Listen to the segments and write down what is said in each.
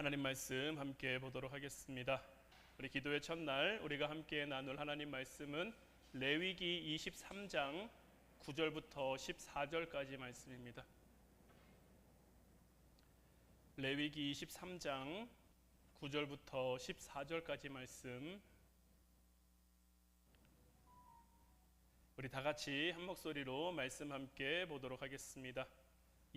하나님 말씀 함께 보도록 하겠습니다. 우리 기도의 첫날 우리가 함께 나눌 하나님 말씀은 레위기 23장 9절부터 14절까지 말씀입니다. 레위기 23장 9절부터 14절까지 말씀, 우리 다 같이 한 목소리로 말씀 함께 보도록 하겠습니다.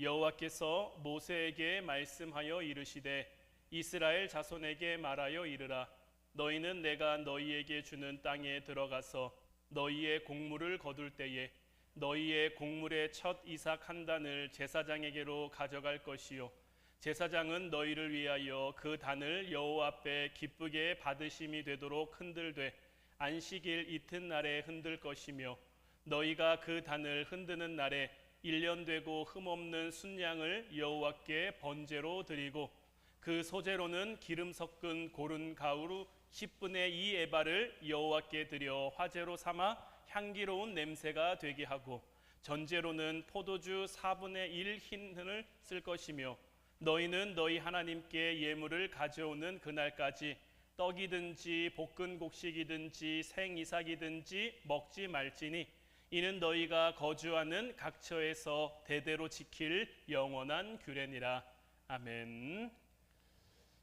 여호와께서 모세에게 말씀하여 이르시되 이스라엘 자손에게 말하여 이르라. 너희는 내가 너희에게 주는 땅에 들어가서 너희의 곡물을 거둘 때에 너희의 곡물의 첫 이삭 한 단을 제사장에게로 가져갈 것이요, 제사장은 너희를 위하여 그 단을 여호와 앞에 기쁘게 받으심이 되도록 흔들되 안식일 이튿날에 흔들 것이며, 너희가 그 단을 흔드는 날에 1년 되고 흠없는 순양을 여호와께 번제로 드리고, 그 소제로는 기름 섞은 고른 가루 10분의 2 에바를 여호와께 드려 화제로 삼아 향기로운 냄새가 되게 하고, 전제로는 포도주 4분의 1 흰을 쓸 것이며, 너희는 너희 하나님께 예물을 가져오는 그날까지 떡이든지 볶은 곡식이든지 생이삭이든지 먹지 말지니, 이는 너희가 거주하는 각처에서 대대로 지킬 영원한 규례니라. 아멘.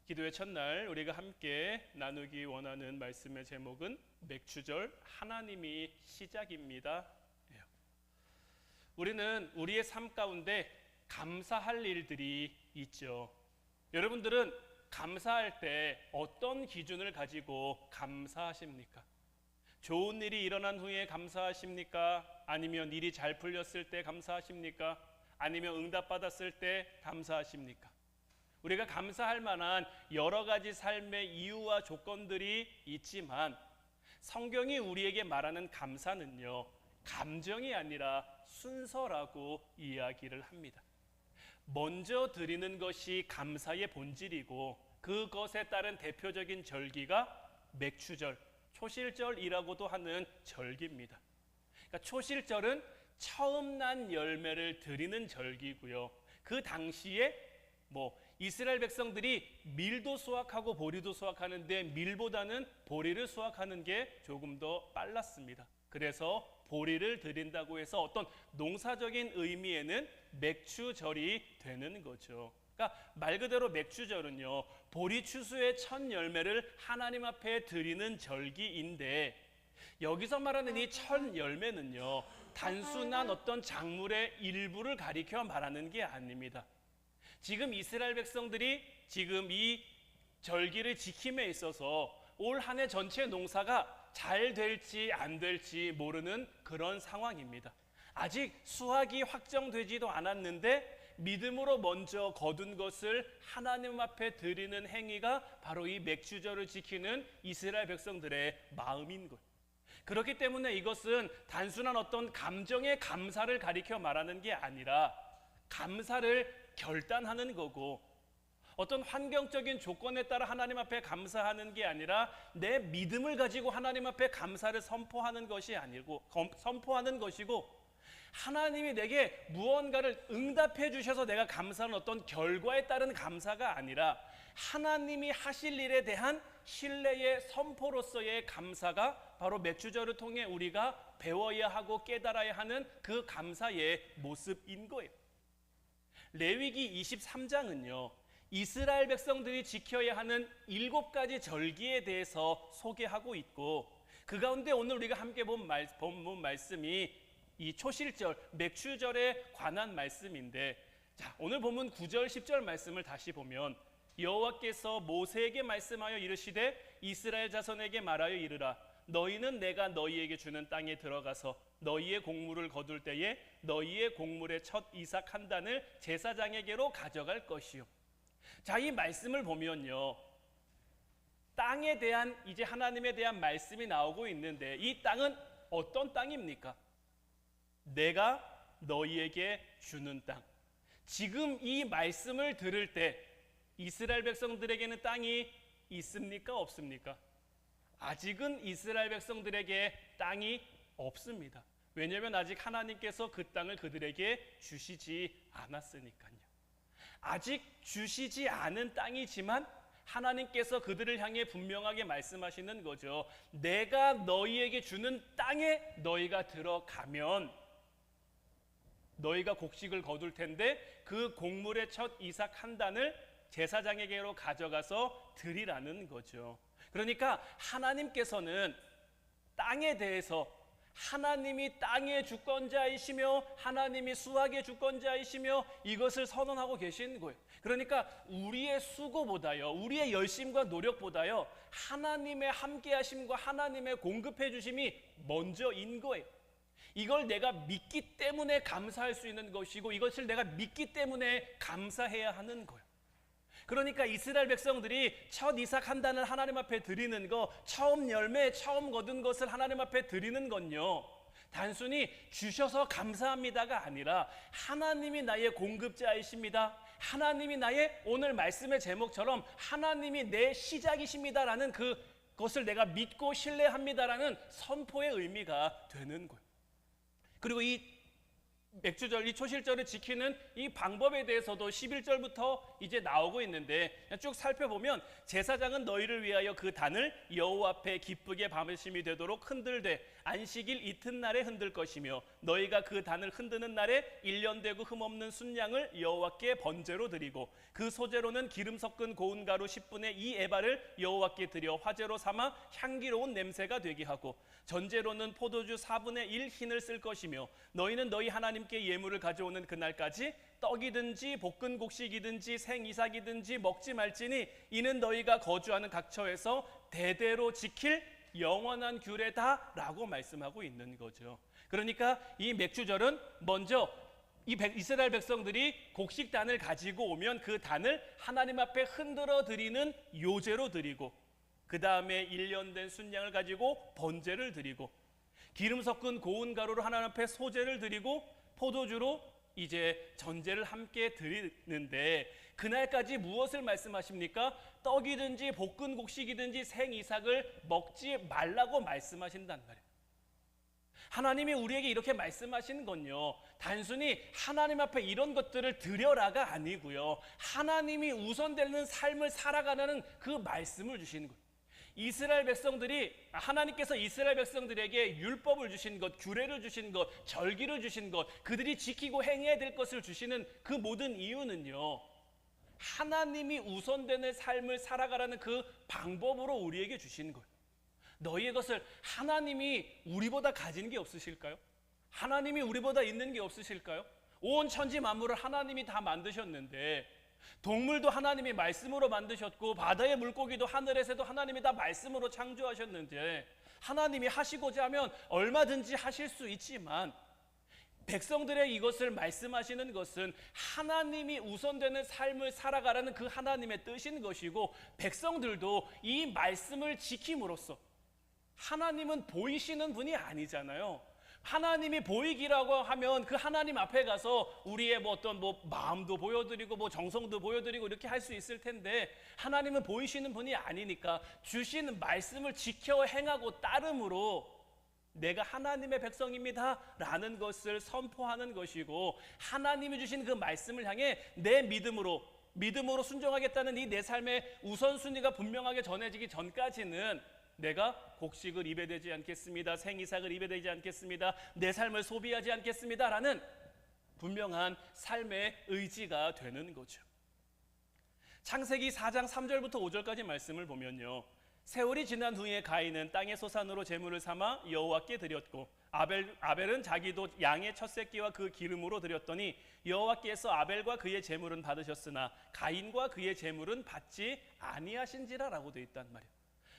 기도의 첫날 우리가 함께 나누기 원하는 말씀의 제목은 맥주절 하나님이 시작입니다. 우리는 우리의 삶 가운데 감사할 일들이 있죠. 여러분들은 감사할 때 어떤 기준을 가지고 감사하십니까? 좋은 일이 일어난 후에 감사하십니까? 아니면 일이 잘 풀렸을 때 감사하십니까? 아니면 응답받았을 때 감사하십니까? 우리가 감사할 만한 여러 가지 삶의 이유와 조건들이 있지만, 성경이 우리에게 말하는 감사는요, 감정이 아니라 순서라고 이야기를 합니다. 먼저 드리는 것이 감사의 본질이고, 그것에 따른 대표적인 절기가 맥추절, 초실절이라고도 하는 절기입니다. 그러니까 초실절은 처음 난 열매를 드리는 절기고요, 그 당시에 이스라엘 백성들이 밀도 수확하고 보리도 수확하는데 밀보다는 보리를 수확하는 게 조금 더 빨랐습니다. 그래서 보리를 드린다고 해서 어떤 농사적인 의미에는 맥추절이 되는 거죠. 그러니까 말 그대로 맥추절은요, 보리 추수의 첫 열매를 하나님 앞에 드리는 절기인데, 여기서 말하는 이 첫 열매는요, 단순한 어떤 작물의 일부를 가리켜 말하는 게 아닙니다. 지금 이스라엘 백성들이 지금 이 절기를 지킴에 있어서 올 한 해 전체 농사가 잘 될지 안 될지 모르는 그런 상황입니다. 아직 수확이 확정되지도 않았는데 믿음으로 먼저 거둔 것을 하나님 앞에 드리는 행위가 바로 이 맥주절을 지키는 이스라엘 백성들의 마음인 거예요. 그렇기 때문에 이것은 단순한 어떤 감정의 감사를 가리켜 말하는 게 아니라 감사를 결단하는 거고, 어떤 환경적인 조건에 따라 하나님 앞에 감사하는 게 아니라 내 믿음을 가지고 하나님 앞에 감사를 선포하는 것이 아니고, 선포하는 것이고, 하나님이 내게 무언가를 응답해 주셔서 내가 감사하는 어떤 결과에 따른 감사가 아니라 하나님이 하실 일에 대한 신뢰의 선포로서의 감사가 바로 맥주절을 통해 우리가 배워야 하고 깨달아야 하는 그 감사의 모습인 거예요. 레위기 23장은요, 이스라엘 백성들이 지켜야 하는 7가지 절기에 대해서 소개하고 있고, 그 가운데 오늘 우리가 함께 본 말씀이 이 초실절, 맥추절에 관한 말씀인데, 자, 오늘 본문 9절 10절 말씀을 다시 보면, 여호와께서 모세에게 말씀하여 이르시되 이스라엘 자손에게 말하여 이르라. 너희는 내가 너희에게 주는 땅에 들어가서 너희의 곡물을 거둘 때에 너희의 곡물의 첫 이삭 한 단을 제사장에게로 가져갈 것이요. 자, 이 말씀을 보면요, 땅에 대한 이제 하나님에 대한 말씀이 나오고 있는데, 이 땅은 어떤 땅입니까? 내가 너희에게 주는 땅. 지금 이 말씀을 들을 때 이스라엘 백성들에게는 땅이 있습니까? 없습니까? 아직은 이스라엘 백성들에게 땅이 없습니다. 왜냐하면 아직 하나님께서 그 땅을 그들에게 주시지 않았으니까요. 아직 주시지 않은 땅이지만 하나님께서 그들을 향해 분명하게 말씀하시는 거죠. 내가 너희에게 주는 땅에 너희가 들어가면 너희가 곡식을 거둘 텐데 그 곡물의 첫 이삭 한 단을 제사장에게로 가져가서 드리라는 거죠. 그러니까 하나님께서는 땅에 대해서 하나님이 땅의 주권자이시며 하나님이 수확의 주권자이시며 이것을 선언하고 계신 거예요. 그러니까 우리의 수고보다요, 우리의 열심과 노력보다요, 하나님의 함께하심과 하나님의 공급해 주심이 먼저인 거예요. 이걸 내가 믿기 때문에 감사할 수 있는 것이고 이것을 내가 믿기 때문에 감사해야 하는 거예요. 그러니까 이스라엘 백성들이 첫 이삭 한 단을 하나님 앞에 드리는 거, 처음 열매, 처음 거둔 것을 하나님 앞에 드리는 건요, 단순히 주셔서 감사합니다가 아니라 하나님이 나의 공급자이십니다, 하나님이 나의 오늘 말씀의 제목처럼 하나님이 내 시작이십니다라는 그것을 내가 믿고 신뢰합니다라는 선포의 의미가 되는 거예요. 그리고 이 맥주절, 이 초실절을 지키는 이 방법에 대해서도 11절부터 이제 나오고 있는데 쭉 살펴보면 제사장은 너희를 위하여 그 단을 여호와 앞에 기쁘게 밤의심이 되도록 흔들되 안식일 이튿날에 흔들 것이며 너희가 그 단을 흔드는 날에 1년 되고 흠없는 순양을 여호와께 번제로 드리고 그 소제로는 기름 섞은 고운 가루 10분의 2 에바를 여호와께 드려 화제로 삼아 향기로운 냄새가 되게 하고 전제로는 포도주 4분의 1 흰을 쓸 것이며 너희는 너희 하나님께 예물을 가져오는 그날까지 떡이든지 볶은 곡식이든지 생이삭이든지 먹지 말지니 이는 너희가 거주하는 각처에서 대대로 지킬 영원한 규례다 라고 말씀하고 있는 거죠. 그러니까 이 맥주절은 먼저 이 이스라엘 백성들이 곡식단을 가지고 오면 그 단을 하나님 앞에 흔들어 드리는 요제로 드리고 그 다음에 1년 된 순양을 가지고 번제를 드리고 기름 섞은 고운 가루로 하나님 앞에 소제를 드리고 포도주로 이제 전제를 함께 드리는데 그날까지 무엇을 말씀하십니까? 떡이든지 볶은 곡식이든지 생이삭을 먹지 말라고 말씀하신단 말이에요. 하나님이 우리에게 이렇게 말씀하시는 건요, 단순히 하나님 앞에 이런 것들을 드려라가 아니고요, 하나님이 우선되는 삶을 살아가는 그 말씀을 주시는 거예요. 이스라엘 백성들이, 하나님께서 이스라엘 백성들에게 율법을 주신 것, 규례를 주신 것, 절기를 주신 것, 그들이 지키고 행해야 될 것을 주시는 그 모든 이유는요, 하나님이 우선되는 삶을 살아가라는 그 방법으로 우리에게 주시는 거예요. 너희의 것을 하나님이 우리보다 가진 게 없으실까요? 하나님이 우리보다 있는 게 없으실까요? 온 천지 만물을 하나님이 다 만드셨는데 동물도 하나님이 말씀으로 만드셨고 바다의 물고기도 하늘에서도 하나님이 다 말씀으로 창조하셨는데 하나님이 하시고자 하면 얼마든지 하실 수 있지만 백성들의 이것을 말씀하시는 것은 하나님이 우선되는 삶을 살아가라는 그 하나님의 뜻인 것이고 백성들도 이 말씀을 지킴으로써 하나님은 보이시는 분이 아니잖아요. 하나님이 보이기라고 하면 그 하나님 앞에 가서 우리의 어떤 마음도 보여드리고 정성도 보여드리고 이렇게 할 수 있을 텐데 하나님은 보이시는 분이 아니니까 주신 말씀을 지켜 행하고 따름으로 내가 하나님의 백성입니다 라는 것을 선포하는 것이고 하나님이 주신 그 말씀을 향해 내 믿음으로 순종하겠다는 이 내 삶의 우선순위가 분명하게 전해지기 전까지는 내가 곡식을 입에 대지 않겠습니다, 생이삭을 입에 대지 않겠습니다, 내 삶을 소비하지 않겠습니다 라는 분명한 삶의 의지가 되는 거죠. 창세기 4장 3절부터 5절까지 말씀을 보면요, 세월이 지난 후에 가인은 땅의 소산으로 제물을 삼아 여호와께 드렸고 아벨은 자기도 양의 첫 새끼와 그 기름으로 드렸더니 여호와께서 아벨과 그의 제물은 받으셨으나 가인과 그의 제물은 받지 아니하신지라 라고 되어 있단 말이에요.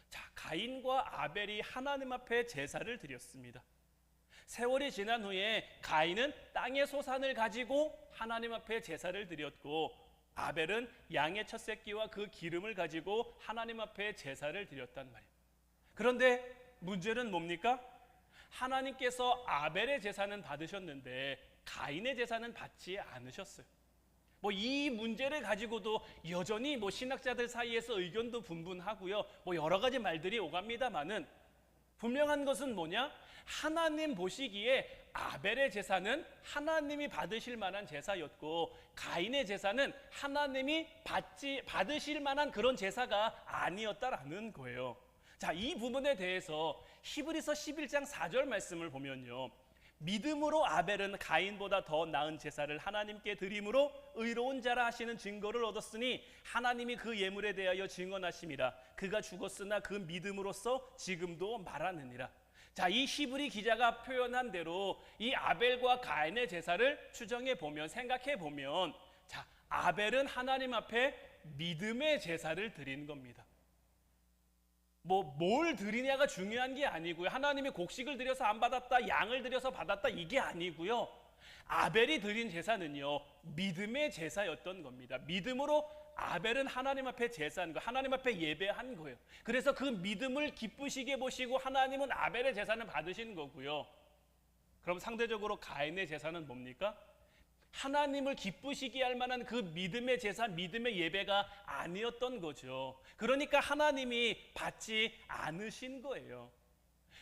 자, 가인과 아벨이 하나님 앞에 제사를 드렸습니다. 세월이 지난 후에 가인은 땅의 소산을 가지고 하나님 앞에 제사를 드렸고 아벨은 양의 첫 새끼와 그 기름을 가지고 하나님 앞에 제사를 드렸단 말이에요. 그런데 문제는 뭡니까? 하나님께서 아벨의 제사는 받으셨는데 가인의 제사는 받지 않으셨어요. 이 문제를 가지고도 여전히 신학자들 사이에서 의견도 분분하고요. 여러 가지 말들이 오갑니다만은 분명한 것은 뭐냐? 하나님 보시기에 아벨의 제사는 하나님이 받으실 만한 제사였고 가인의 제사는 하나님이 받으실 만한 그런 제사가 아니었다라는 거예요. 자, 이 부분에 대해서 히브리서 11장 4절 말씀을 보면요, 믿음으로 아벨은 가인보다 더 나은 제사를 하나님께 드림으로 의로운 자라 하시는 증거를 얻었으니 하나님이 그 예물에 대하여 증언하심이라. 그가 죽었으나 그 믿음으로써 지금도 말하느니라. 자, 이 히브리 기자가 표현한 대로 이 아벨과 가인의 제사를 추정해 보면, 생각해 보면, 자, 아벨은 하나님 앞에 믿음의 제사를 드린 겁니다. 뭘 드리냐가 중요한 게 아니고요. 하나님이 곡식을 드려서 안 받았다, 양을 드려서 받았다, 이게 아니고요. 아벨이 드린 제사는요, 믿음의 제사였던 겁니다. 믿음으로 아벨은 하나님 앞에 제사한 거, 하나님 앞에 예배한 거예요. 그래서 그 믿음을 기쁘시게 보시고 하나님은 아벨의 제사는 받으신 거고요. 그럼 상대적으로 가인의 제사는 뭡니까? 하나님을 기쁘시게 할 만한 그 믿음의 제사, 믿음의 예배가 아니었던 거죠. 그러니까 하나님이 받지 않으신 거예요.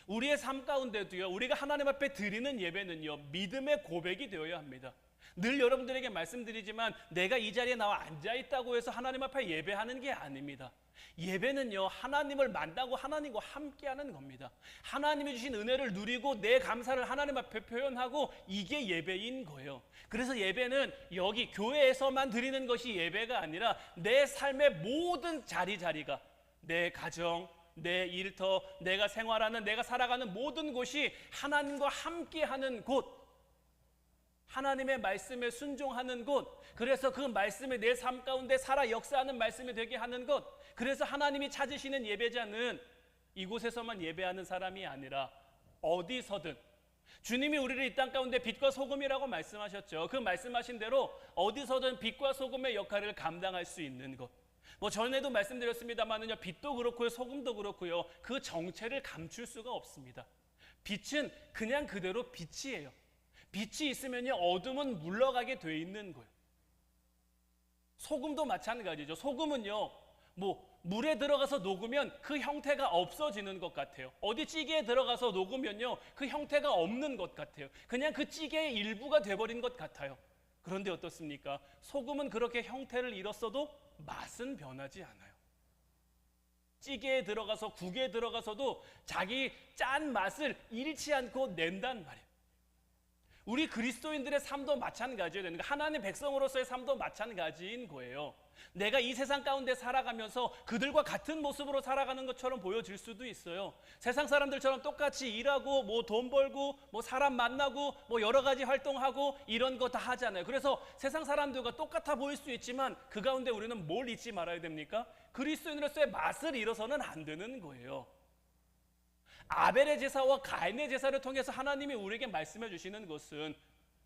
우리의 삶 가운데도요, 우리가 하나님 앞에 드리는 예배는요, 믿음의 고백이 되어야 합니다. 늘 여러분들에게 말씀드리지만 내가 이 자리에 나와 앉아있다고 해서 하나님 앞에 예배하는 게 아닙니다. 예배는요, 하나님을 만나고 하나님과 함께하는 겁니다. 하나님이 주신 은혜를 누리고 내 감사를 하나님 앞에 표현하고, 이게 예배인 거예요. 그래서 예배는 여기 교회에서만 드리는 것이 예배가 아니라 내 삶의 모든 자리자리가, 내 가정, 내 일터, 내가 생활하는, 내가 살아가는 모든 곳이 하나님과 함께하는 곳, 하나님의 말씀에 순종하는 곳, 그래서 그 말씀이 내 삶 가운데 살아 역사하는 말씀이 되게 하는 곳, 그래서 하나님이 찾으시는 예배자는 이곳에서만 예배하는 사람이 아니라 어디서든, 주님이 우리를 이 땅 가운데 빛과 소금이라고 말씀하셨죠. 그 말씀하신 대로 어디서든 빛과 소금의 역할을 감당할 수 있는 것. 전에도 말씀드렸습니다만은요, 빛도 그렇고요, 소금도 그렇고요, 그 정체를 감출 수가 없습니다. 빛은 그냥 그대로 빛이에요. 빛이 있으면요, 어둠은 물러가게 돼 있는 거예요. 소금도 마찬가지죠. 소금은요, 물에 들어가서 녹으면 그 형태가 없어지는 것 같아요. 어디 찌개에 들어가서 녹으면요, 그 형태가 없는 것 같아요. 그냥 그 찌개의 일부가 돼버린 것 같아요. 그런데 어떻습니까? 소금은 그렇게 형태를 잃었어도 맛은 변하지 않아요. 찌개에 들어가서 국에 들어가서도 자기 짠 맛을 잃지 않고 낸단 말이에요. 우리 그리스도인들의 삶도 마찬가지예요. 하나님 백성으로서의 삶도 마찬가지인 거예요. 내가 이 세상 가운데 살아가면서 그들과 같은 모습으로 살아가는 것처럼 보여질 수도 있어요. 세상 사람들처럼 똑같이 일하고 돈 벌고 사람 만나고 여러 가지 활동하고 이런 거 다 하잖아요. 그래서 세상 사람들과 똑같아 보일 수 있지만 그 가운데 우리는 뭘 잊지 말아야 됩니까? 그리스도인으로서의 맛을 잃어서는 안 되는 거예요. 아벨의 제사와 가인의 제사를 통해서 하나님이 우리에게 말씀해 주시는 것은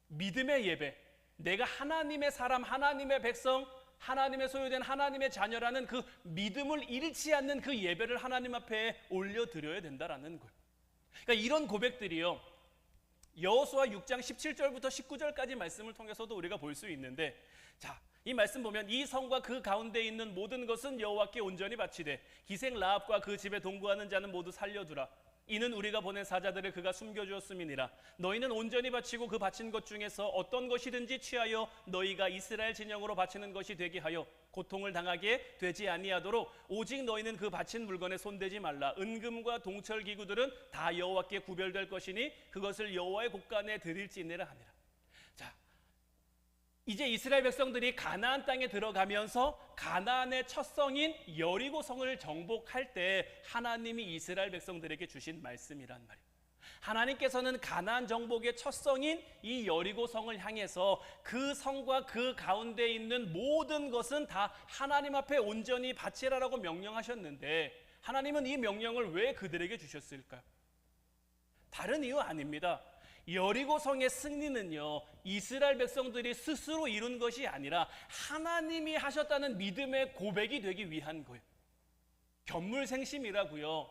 믿음의 예배, 내가 하나님의 사람, 하나님의 백성, 하나님의 소유된 하나님의 자녀라는 그 믿음을 잃지 않는 그 예배를 하나님 앞에 올려드려야 된다라는 거예요. 그러니까 이런 고백들이요, 여호수아 6장 17절부터 19절까지 말씀을 통해서도 우리가 볼 수 있는데, 자, 이 말씀 보면 이 성과 그 가운데 있는 모든 것은 여호와께 온전히 바치되 기생 라합과 그 집에 동거하는 자는 모두 살려두라. 이는 우리가 보낸 사자들을 그가 숨겨주었음이니라. 너희는 온전히 바치고 그 바친 것 중에서 어떤 것이든지 취하여 너희가 이스라엘 진영으로 바치는 것이 되게 하여 고통을 당하게 되지 아니하도록 오직 너희는 그 바친 물건에 손대지 말라. 은금과 동철 기구들은 다 여호와께 구별될 것이니 그것을 여호와의 곳간에 드릴지니라 하니라. 자, 이제 이스라엘 백성들이 가나안 땅에 들어가면서 가나안의 첫 성인 여리고 성을 정복할 때 하나님이 이스라엘 백성들에게 주신 말씀이란 말이에요. 하나님께서는 가나안 정복의 첫 성인 이 여리고 성을 향해서 그 성과 그 가운데 있는 모든 것은 다 하나님 앞에 온전히 바치라라고 명령하셨는데, 하나님은 이 명령을 왜 그들에게 주셨을까요? 다른 이유 아닙니다. 여리고 성의 승리는요, 이스라엘 백성들이 스스로 이룬 것이 아니라 하나님이 하셨다는 믿음의 고백이 되기 위한 거예요. 견물생심이라고요,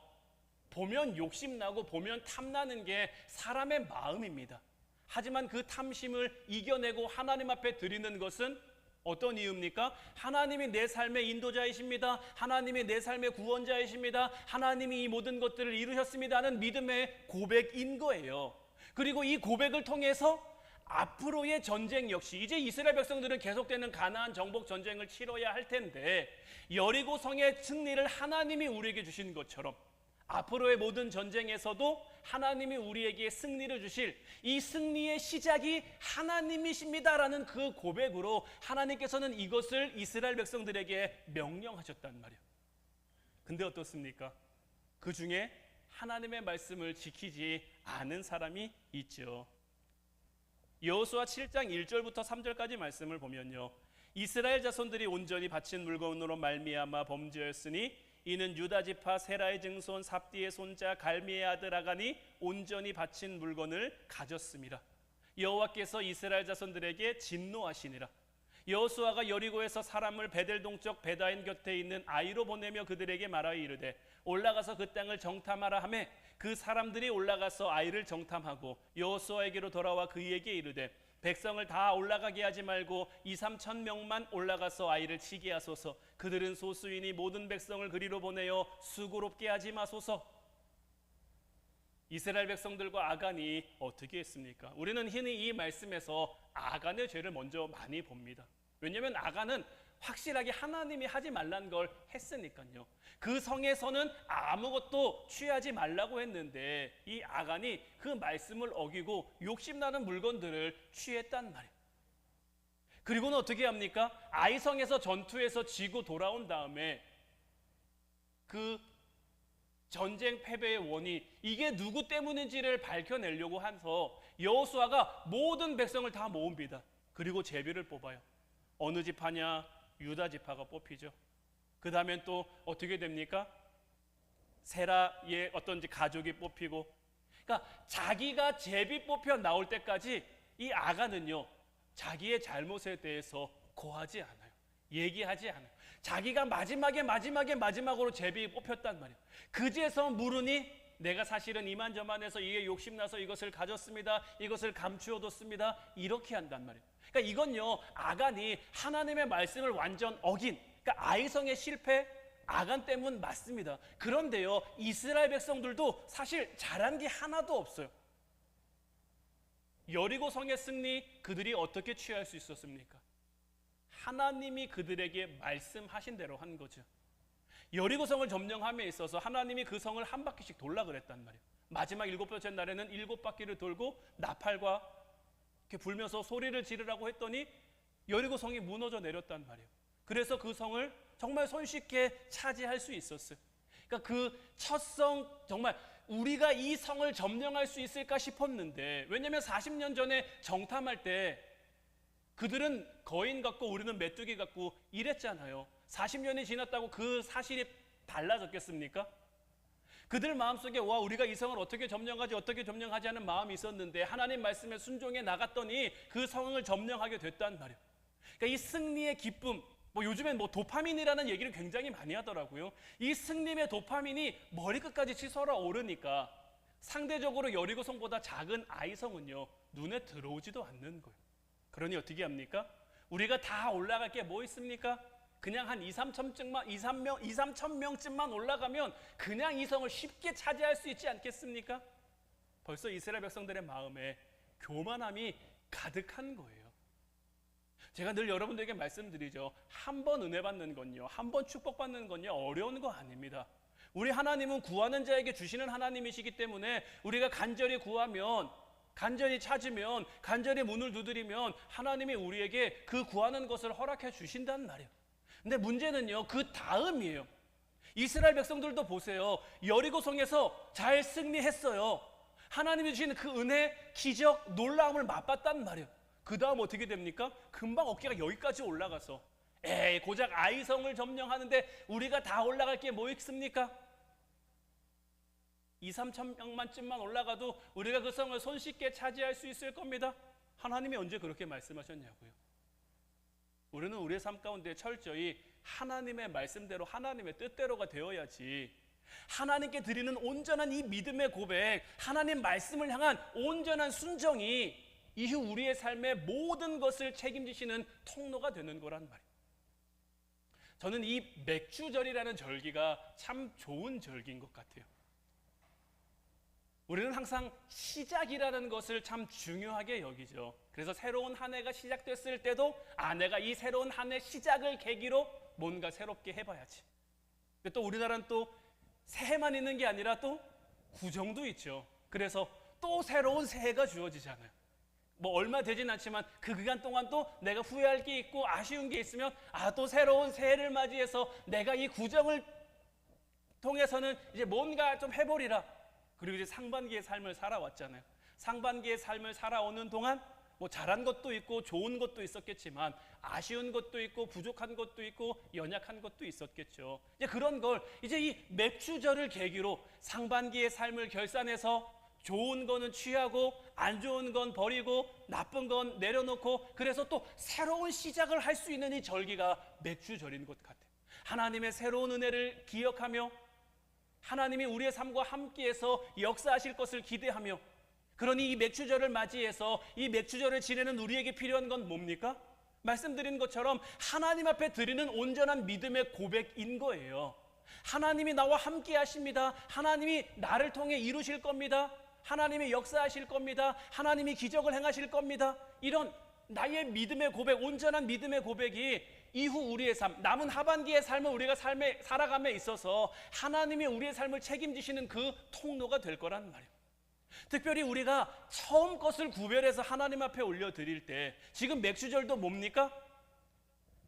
보면 욕심나고 보면 탐나는 게 사람의 마음입니다. 하지만 그 탐심을 이겨내고 하나님 앞에 드리는 것은 어떤 이유입니까? 하나님이 내 삶의 인도자이십니다. 하나님이 내 삶의 구원자이십니다. 하나님이 이 모든 것들을 이루셨습니다 하는 믿음의 고백인 거예요. 그리고 이 고백을 통해서 앞으로의 전쟁 역시 이제 이스라엘 백성들은 계속되는 가나안 정복 전쟁을 치러야 할 텐데 여리고 성의 승리를 하나님이 우리에게 주신 것처럼 앞으로의 모든 전쟁에서도 하나님이 우리에게 승리를 주실 이 승리의 시작이 하나님이십니다라는 그 고백으로 하나님께서는 이것을 이스라엘 백성들에게 명령하셨단 말이에요. 근데 어떻습니까? 그 중에 하나님의 말씀을 지키지 않은 사람이 있죠. 여호수아 7장 1절부터 3절까지 말씀을 보면요, 이스라엘 자손들이 온전히 바친 물건으로 말미암아 범죄였으니 이는 유다 지파 세라의 증손 삽디의 손자 갈미의 아들 아간이 온전히 바친 물건을 가졌습니다. 여호와께서 이스라엘 자손들에게 진노하시니라. 여호수아가 여리고에서 사람을 베델 동쪽 베다인 곁에 있는 아이로 보내며 그들에게 말하여 이르되 올라가서 그 땅을 정탐하라 하매 그 사람들이 올라가서 아이를 정탐하고 여호수아에게로 돌아와 그에게 이르되 백성을 다 올라가게 하지 말고 2-3천 명만 올라가서 아이를 치게 하소서. 그들은 소수이니 모든 백성을 그리로 보내어 수고롭게 하지 마소서. 이스라엘 백성들과 아간이 어떻게 했습니까? 우리는 흔히 이 말씀에서 아간의 죄를 먼저 많이 봅니다. 왜냐하면 아간은 확실하게 하나님이 하지 말란 걸 했으니까요. 그 성에서는 아무것도 취하지 말라고 했는데 이 아간이 그 말씀을 어기고 욕심나는 물건들을 취했단 말이에요. 그리고는 어떻게 합니까? 아이성에서 전투에서 지고 돌아온 다음에 그 전쟁 패배의 원인, 이게 누구 때문인지를 밝혀내려고 해서 여호수아가 모든 백성을 다 모읍니다. 그리고 제비를 뽑아요. 어느 지파냐? 유다 지파가 뽑히죠. 그 다음엔 또 어떻게 됩니까? 세라의 어떤 가족이 뽑히고, 그러니까 자기가 제비 뽑혀 나올 때까지 이 아간은요, 자기의 잘못에 대해서 고하지 않아요. 얘기하지 않아요. 자기가 마지막으로 제비 뽑혔단 말이에요. 그제서 물으니 내가 사실은 이만저만해서 이게 욕심나서 이것을 가졌습니다. 이것을 감추어뒀습니다. 이렇게 한단 말이에요. 그러니까 이건요, 아간이 하나님의 말씀을 완전 어긴, 그러니까 아이성의 실패, 아간 때문 맞습니다. 그런데요, 이스라엘 백성들도 사실 잘한 게 하나도 없어요. 여리고 성의 승리, 그들이 어떻게 취할 수 있었습니까? 하나님이 그들에게 말씀하신 대로 한 거죠. 여리고 성을 점령함에 있어서 하나님이 그 성을 한 바퀴씩 돌라 그랬단 말이에요. 마지막 7번째 날에는 7바퀴를 돌고 나팔과 이렇게 불면서 소리를 지르라고 했더니 여리고 성이 무너져 내렸단 말이에요. 그래서 그 성을 정말 손쉽게 차지할 수 있었어요. 그러니까 그 첫 성, 정말 우리가 이 성을 점령할 수 있을까 싶었는데, 왜냐하면 40년 전에 정탐할 때 그들은 거인 같고 우리는 메뚜기 같고 이랬잖아요. 40년이 지났다고 그 사실이 달라졌겠습니까? 그들 마음속에 와, 우리가 이 성을 어떻게 점령하지 하는 마음이 있었는데 하나님 말씀에 순종해 나갔더니 그 성을 점령하게 됐단 말이에요. 그러니까 이 승리의 기쁨, 요즘엔 도파민이라는 얘기를 굉장히 많이 하더라고요. 이 승리의 도파민이 머리끝까지 치솟아 오르니까 상대적으로 여리고 성보다 작은 아이성은요, 눈에 들어오지도 않는 거예요. 그러니 어떻게 합니까? 우리가 다 올라갈 게 뭐 있습니까? 그냥 한 2-3천 명쯤만 올라가면 그냥 이 성을 쉽게 차지할 수 있지 않겠습니까? 벌써 이스라엘 백성들의 마음에 교만함이 가득한 거예요. 제가 늘 여러분들에게 말씀드리죠. 한 번 은혜 받는 건요, 한 번 축복받는 건요, 어려운 거 아닙니다. 우리 하나님은 구하는 자에게 주시는 하나님이시기 때문에 우리가 간절히 구하면, 간절히 찾으면, 간절히 문을 두드리면 하나님이 우리에게 그 구하는 것을 허락해 주신단 말이에요. 근데 문제는요, 그 다음이에요. 이스라엘 백성들도 보세요. 여리고 성에서 잘 승리했어요. 하나님이 주시는 그 은혜, 기적, 놀라움을 맛봤단 말이에요. 그 다음 어떻게 됩니까? 금방 어깨가 여기까지 올라가서 고작 아이성을 점령하는데 우리가 다 올라갈 게 뭐 있습니까? 2-3천 명만쯤만 올라가도 우리가 그 성을 손쉽게 차지할 수 있을 겁니다. 하나님이 언제 그렇게 말씀하셨냐고요. 우리는 우리의 삶 가운데 철저히 하나님의 말씀대로, 하나님의 뜻대로가 되어야지, 하나님께 드리는 온전한 이 믿음의 고백, 하나님 말씀을 향한 온전한 순종이 이후 우리의 삶의 모든 것을 책임지시는 통로가 되는 거란 말이에요. 저는 이 맥주절이라는 절기가 참 좋은 절기인 것 같아요. 우리는 항상 시작이라는 것을 참 중요하게 여기죠. 그래서 새로운 한 해가 시작됐을 때도 내가 이 새로운 한 해 시작을 계기로 뭔가 새롭게 해봐야지. 근데 또 우리나라는 또 새해만 있는 게 아니라 또 구정도 있죠. 그래서 또 새로운 새해가 주어지잖아요. 뭐 얼마 되진 않지만 그 기간 동안 또 내가 후회할 게 있고 아쉬운 게 있으면 또 새로운 새해를 맞이해서 내가 이 구정을 통해서는 이제 뭔가 좀 해보리라. 그리고 이제 상반기의 삶을 살아왔잖아요. 상반기의 삶을 살아오는 동안 뭐 잘한 것도 있고 좋은 것도 있었겠지만 아쉬운 것도 있고 부족한 것도 있고 연약한 것도 있었겠죠. 이제 그런 걸 이제 이 맥주절을 계기로 상반기의 삶을 결산해서 좋은 거는 취하고 안 좋은 건 버리고 나쁜 건 내려놓고 그래서 또 새로운 시작을 할 수 있는 이 절기가 맥주절인 것 같아요. 하나님의 새로운 은혜를 기억하며 하나님이 우리의 삶과 함께해서 역사하실 것을 기대하며 그러니 이 맥주절을 맞이해서 이 맥주절을 지내는 우리에게 필요한 건 뭡니까? 말씀드린 것처럼 하나님 앞에 드리는 온전한 믿음의 고백인 거예요. 하나님이 나와 함께 하십니다. 하나님이 나를 통해 이루실 겁니다. 하나님이 역사하실 겁니다. 하나님이 기적을 행하실 겁니다. 이런 나의 믿음의 고백, 온전한 믿음의 고백이 이후 우리의 삶, 남은 하반기의 삶을 우리가 살아감에 있어서 하나님이 우리의 삶을 책임지시는 그 통로가 될 거란 말이에요. 특별히 우리가 처음 것을 구별해서 하나님 앞에 올려드릴 때 지금 맥주절도 뭡니까?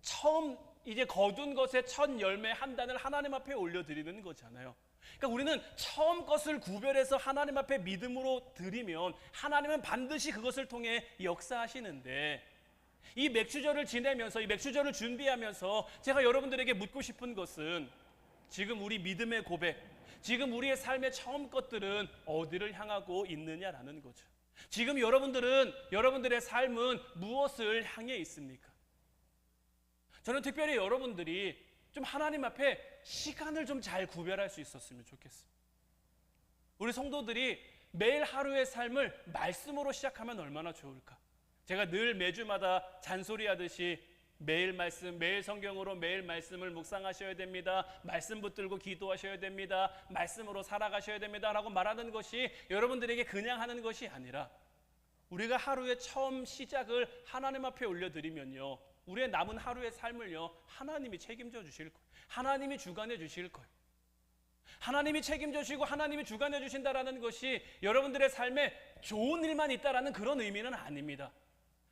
처음 이제 거둔 것의 첫 열매 한 단을 하나님 앞에 올려드리는 거잖아요. 그러니까 우리는 처음 것을 구별해서 하나님 앞에 믿음으로 드리면 하나님은 반드시 그것을 통해 역사하시는데 이 맥주절을 지내면서 이 맥주절을 준비하면서 제가 여러분들에게 묻고 싶은 것은 지금 우리 믿음의 고백, 지금 우리의 삶의 처음 것들은 어디를 향하고 있느냐라는 거죠. 지금 여러분들의 삶은 무엇을 향해 있습니까? 저는 특별히 여러분들이 좀 하나님 앞에 시간을 좀 잘 구별할 수 있었으면 좋겠어요. 우리 성도들이 매일 하루의 삶을 말씀으로 시작하면 얼마나 좋을까? 제가 늘 매주마다 잔소리하듯이 매일 말씀, 매일 성경으로 매일 말씀을 묵상하셔야 됩니다. 말씀 붙들고 기도하셔야 됩니다. 말씀으로 살아가셔야 됩니다. 라고 말하는 것이 여러분들에게 그냥 하는 것이 아니라 우리가 하루의 처음 시작을 하나님 앞에 올려드리면요. 우리의 남은 하루의 삶을요. 하나님이 책임져 주실 거예요. 하나님이 주관해 주실 거예요. 하나님이 책임져 주시고 하나님이 주관해 주신다라는 것이 여러분들의 삶에 좋은 일만 있다라는 그런 의미는 아닙니다.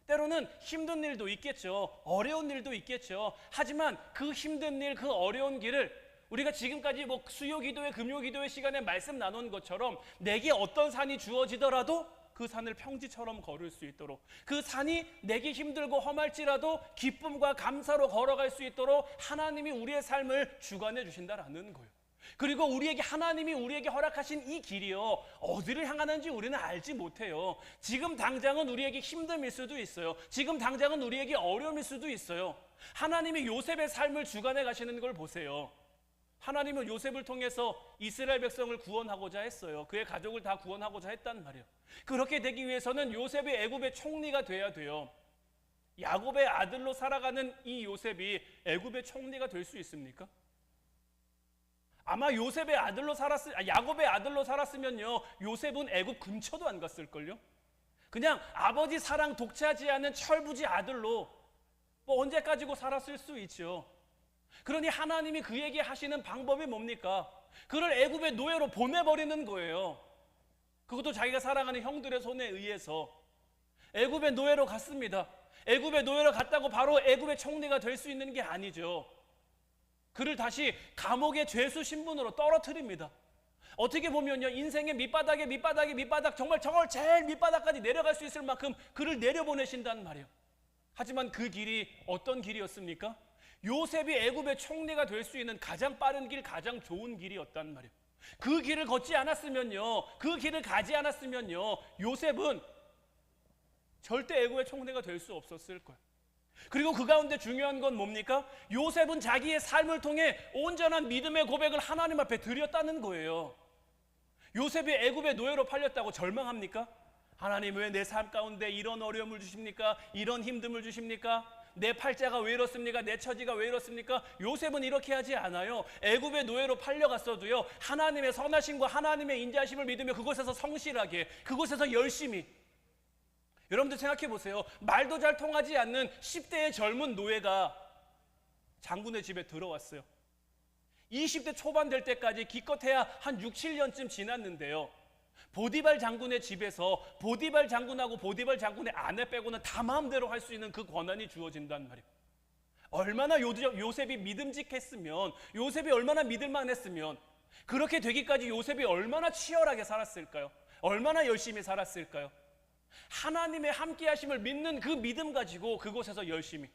때로는 힘든 일도 있겠죠. 어려운 일도 있겠죠. 하지만 그 힘든 일, 그 어려운 길을 우리가 지금까지 뭐 수요 기도회, 금요 기도회 시간에 말씀 나눈 것처럼 내게 어떤 산이 주어지더라도 그 산을 평지처럼 걸을 수 있도록 그 산이 내게 힘들고 험할지라도 기쁨과 감사로 걸어갈 수 있도록 하나님이 우리의 삶을 주관해 주신다라는 거예요. 그리고 하나님이 우리에게 허락하신 이 길이요 어디를 향하는지 우리는 알지 못해요. 지금 당장은 우리에게 힘듦일 수도 있어요. 지금 당장은 우리에게 어려움일 수도 있어요. 하나님이 요셉의 삶을 주관해 가시는 걸 보세요. 하나님은 요셉을 통해서 이스라엘 백성을 구원하고자 했어요. 그의 가족을 다 구원하고자 했단 말이에요. 그렇게 되기 위해서는 요셉이 애굽의 총리가 돼야 돼요. 야곱의 아들로 살아가는 이 요셉이 애굽의 총리가 될 수 있습니까? 아마 야곱의 아들로 살았으면요 요셉은 애굽 근처도 안 갔을걸요. 그냥 아버지 사랑 독차지 않은 철부지 아들로 뭐 언제까지고 살았을 수 있죠. 그러니 하나님이 그에게 하시는 방법이 뭡니까? 그를 애굽의 노예로 보내버리는 거예요. 그것도 자기가 사랑하는 형들의 손에 의해서 애굽의 노예로 갔습니다. 애굽의 노예로 갔다고 바로 애굽의 총리가 될 수 있는 게 아니죠. 그를 다시 감옥의 죄수 신분으로 떨어뜨립니다. 어떻게 보면요 인생의 밑바닥 정말 제일 밑바닥까지 내려갈 수 있을 만큼 그를 내려보내신다는 말이에요. 하지만 그 길이 어떤 길이었습니까? 요셉이 애굽의 총리가 될 수 있는 가장 빠른 길, 가장 좋은 길이었단 말이에요. 그 길을 걷지 않았으면요, 그 길을 가지 않았으면요, 요셉은 절대 애굽의 총리가 될 수 없었을 거예요. 그리고 그 가운데 중요한 건 뭡니까? 요셉은 자기의 삶을 통해 온전한 믿음의 고백을 하나님 앞에 드렸다는 거예요. 요셉이 애굽의 노예로 팔렸다고 절망합니까? 하나님 왜 내 삶 가운데 이런 어려움을 주십니까? 이런 힘듦을 주십니까? 내 팔자가 왜 이렇습니까? 내 처지가 왜 이렇습니까? 요셉은 이렇게 하지 않아요. 애굽의 노예로 팔려갔어도요, 하나님의 선하심과 하나님의 인자하심을 믿으며 그곳에서 성실하게, 그곳에서 열심히. 여러분들 생각해 보세요. 말도 잘 통하지 않는 10대의 젊은 노예가 장군의 집에 들어왔어요. 20대 초반 될 때까지 기껏해야 한 6, 7년쯤 지났는데요, 보디발 장군의 집에서 보디발 장군하고 보디발 장군의 아내 빼고는 다 마음대로 할 수 있는 그 권한이 주어진단 말이에요. 얼마나 요셉이 믿음직했으면, 요셉이 얼마나 믿을만 했으면 그렇게 되기까지 요셉이 얼마나 치열하게 살았을까요? 얼마나 열심히 살았을까요? 하나님의 함께하심을 믿는 그 믿음 가지고 그곳에서 열심히.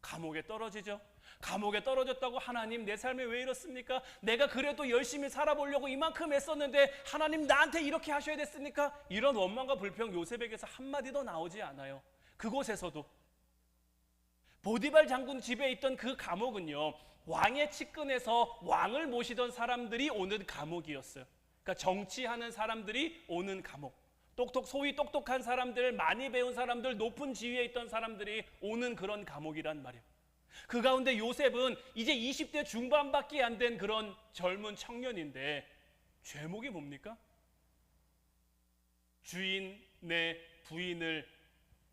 감옥에 떨어지죠. 감옥에 떨어졌다고 하나님 내 삶에 왜 이렇습니까? 내가 그래도 열심히 살아보려고 이만큼 애썼는데 하나님 나한테 이렇게 하셔야 됐습니까? 이런 원망과 불평 요셉에게서 한마디도 나오지 않아요. 그곳에서도 보디발 장군 집에 있던 그 감옥은요, 왕의 측근에서 왕을 모시던 사람들이 오는 감옥이었어요. 그러니까 정치하는 사람들이 오는 감옥, 소위 똑똑한 사람들, 많이 배운 사람들, 높은 지위에 있던 사람들이 오는 그런 감옥이란 말이에요. 그 가운데 요셉은 이제 20대 중반밖에 안 된 그런 젊은 청년인데 죄목이 뭡니까? 주인의 부인을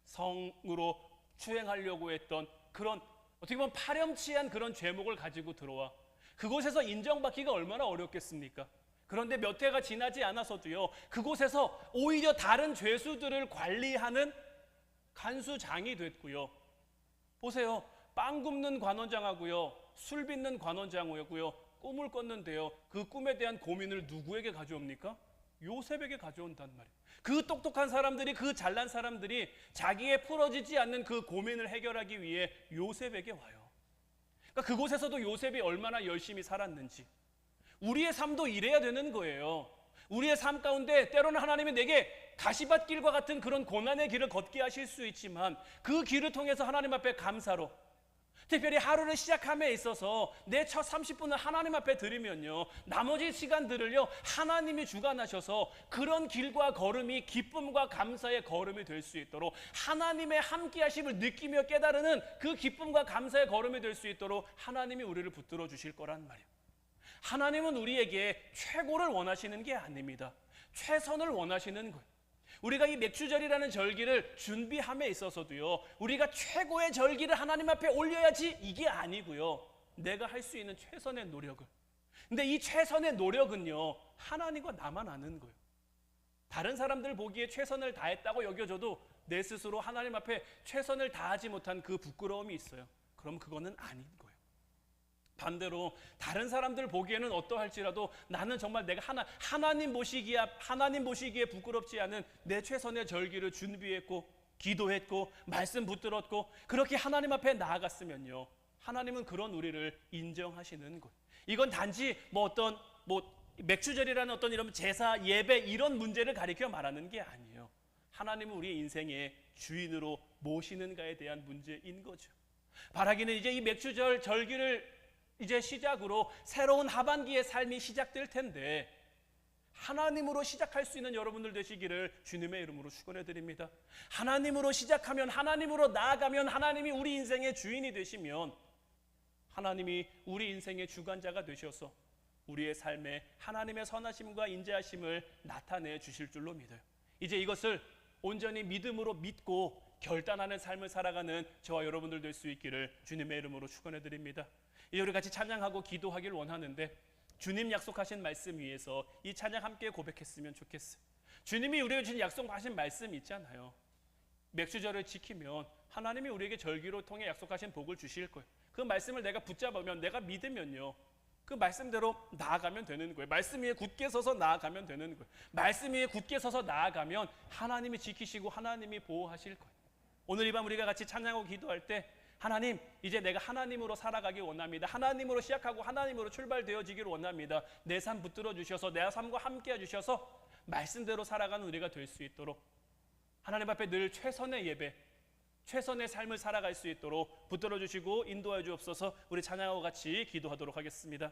성으로 추행하려고 했던 그런, 어떻게 보면 파렴치한 그런 죄목을 가지고 들어와 그곳에서 인정받기가 얼마나 어렵겠습니까? 그런데 몇 해가 지나지 않아서도요, 그곳에서 오히려 다른 죄수들을 관리하는 간수장이 됐고요. 보세요. 빵 굽는 관원장하고요, 술 빚는 관원장하고요, 꿈을 꿨는데요, 그 꿈에 대한 고민을 누구에게 가져옵니까? 요셉에게 가져온단 말이에요. 그 똑똑한 사람들이, 그 잘난 사람들이 자기의 풀어지지 않는 그 고민을 해결하기 위해 요셉에게 와요. 그러니까 그곳에서도 요셉이 얼마나 열심히 살았는지. 우리의 삶도 이래야 되는 거예요. 우리의 삶 가운데 때로는 하나님이 내게 가시밭길과 같은 그런 고난의 길을 걷게 하실 수 있지만 그 길을 통해서 하나님 앞에 감사로, 특별히 하루를 시작함에 있어서 내 첫 30분을 하나님 앞에 드리면요, 나머지 시간들을요 하나님이 주관하셔서 그런 길과 걸음이 기쁨과 감사의 걸음이 될 수 있도록, 하나님의 함께하심을 느끼며 깨달으는 그 기쁨과 감사의 걸음이 될 수 있도록 하나님이 우리를 붙들어 주실 거란 말이에요. 하나님은 우리에게 최고를 원하시는 게 아닙니다. 최선을 원하시는 거예요. 우리가 이 맥주절이라는 절기를 준비함에 있어서도요, 우리가 최고의 절기를 하나님 앞에 올려야지 이게 아니고요, 내가 할 수 있는 최선의 노력을. 근데 이 최선의 노력은요, 하나님과 나만 아는 거예요. 다른 사람들 보기에 최선을 다했다고 여겨져도 내 스스로 하나님 앞에 최선을 다하지 못한 그 부끄러움이 있어요. 그럼 그거는 아닌 거예요. 반대로 다른 사람들 보기에는 어떠할지라도 나는 정말 내가 하나님 보시기에 부끄럽지 않은 내 최선의 절기를 준비했고, 기도했고, 말씀 붙들었고, 그렇게 하나님 앞에 나아갔으면요, 하나님은 그런 우리를 인정하시는 거예요. 이건 단지 어떤 맥주절이라는 어떤 이런 제사, 예배 이런 문제를 가리켜 말하는 게 아니에요. 하나님은 우리의 인생의 주인으로 모시는가에 대한 문제인 거죠. 바라기는 이제 이 맥주절 절기를 이제 시작으로 새로운 하반기의 삶이 시작될 텐데, 하나님으로 시작할 수 있는 여러분들 되시기를 주님의 이름으로 축원해 드립니다. 하나님으로 시작하면, 하나님으로 나아가면, 하나님이 우리 인생의 주인이 되시면 하나님이 우리 인생의 주관자가 되셔서 우리의 삶에 하나님의 선하심과 인자하심을 나타내 주실 줄로 믿어요. 이제 이것을 온전히 믿음으로 믿고 결단하는 삶을 살아가는 저와 여러분들 될 수 있기를 주님의 이름으로 축원해 드립니다. 이제 우리 같이 찬양하고 기도하길 원하는데, 주님 약속하신 말씀 위에서 이 찬양 함께 고백했으면 좋겠어요. 주님이 우리에게 주신 약속하신 말씀 있잖아요. 맥주절을 지키면 하나님이 우리에게 절기로 통해 약속하신 복을 주실 거예요. 그 말씀을 내가 붙잡으면, 내가 믿으면요, 그 말씀대로 나아가면 되는 거예요. 말씀 위에 굳게 서서 나아가면 되는 거예요. 말씀 위에 굳게 서서 나아가면 하나님이 지키시고 하나님이 보호하실 거예요. 오늘 이 밤 우리가 같이 찬양하고 기도할 때, 하나님, 이제 내가 하나님으로 살아가기 원합니다. 하나님으로 시작하고 하나님으로 출발되어지기를 원합니다. 내 삶 붙들어 주셔서 내 삶과 함께 해주셔서 말씀대로 살아가는 우리가 될 수 있도록, 하나님 앞에 늘 최선의 예배, 최선의 삶을 살아갈 수 있도록 붙들어 주시고 인도하여 주옵소서. 우리 찬양하고 같이 기도하도록 하겠습니다.